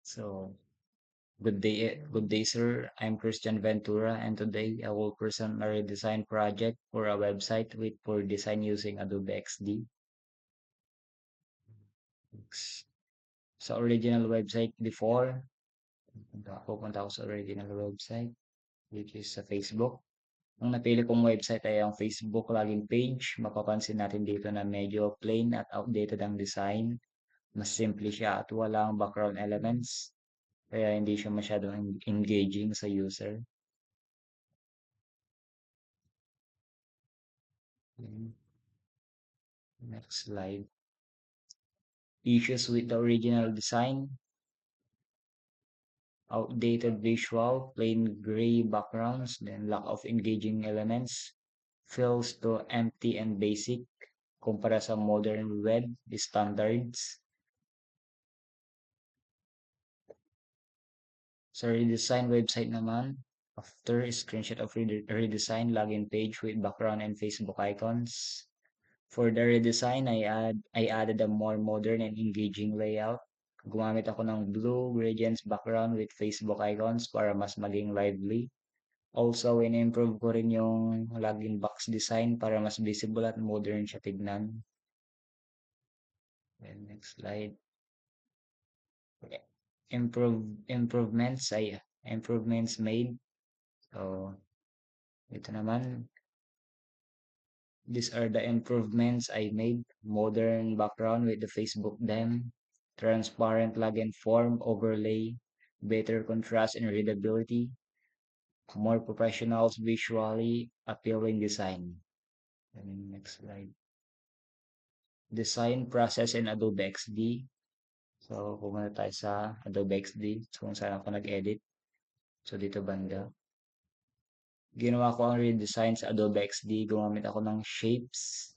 So, good day, sir. I'm Christian Ventura, and today I will present a redesign project for a website for design using Adobe XD. Sa original website before, pupunta ako sa original website, which is sa Facebook. Ang napili kong website ay ang Facebook login page. Mapapansin natin dito na medyo plain at outdated ang design. Mas simple siya at walang background elements. Kaya hindi siya masyadong engaging sa user. Okay, next slide. Issues with the original design, outdated visual, plain gray backgrounds, then lack of engaging elements, feels too empty and basic kumpara sa modern web standards. Sa redesign website naman, after screenshot of redesign login page with background and Facebook icons. For the redesign, I added a more modern and engaging layout. Gumamit ako ng blue gradients background with Facebook icons para mas maging lively. Also, in-improve ko rin yung login box design para mas visible at modern siya tignan. And next slide. Improvements made. So, ito naman. These are the improvements I made. Modern background with the Facebook them, transparent login form overlay, better contrast and readability, more professional visually appealing design. And next slide. Design process in Adobe XD. So, pumunta tayo sa Adobe XD. So, kung saan ako nag-edit. So, dito banda. Ginawa ko ang redesign sa Adobe XD. Gumamit ako ng shapes,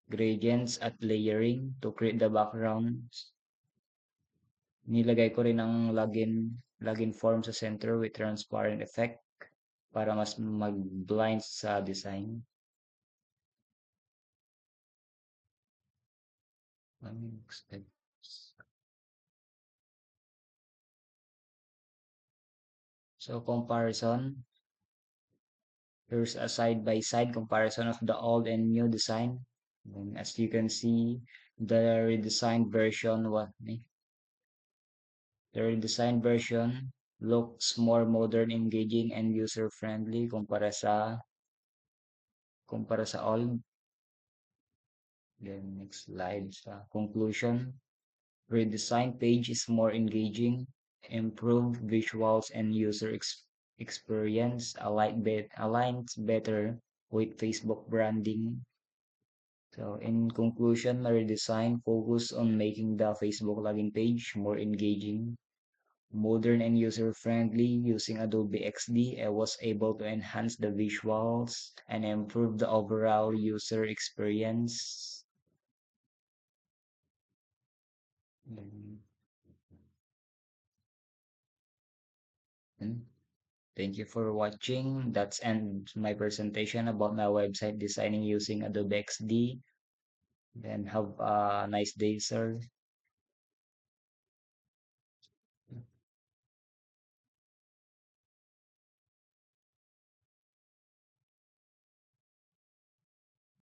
gradients, at layering to create the backgrounds. Nilagay ko rin ang login form sa center with transparent effect para mas mag-blind sa design. So comparison, here's a side-by-side comparison of the old and new design. And as you can see, the redesigned version looks more modern, engaging, and user-friendly kumpara sa old. Then next slide sa conclusion. Redesigned page is more engaging, improved visuals and user experience aligns better with Facebook branding. So in conclusion, the redesign focus on making the Facebook login page more engaging, modern and user-friendly. Using Adobe XD, I was able to enhance the visuals and improve the overall user experience. Mm. Thank you for watching. That's end my presentation about my website designing using Adobe XD. Then have a nice day, sir.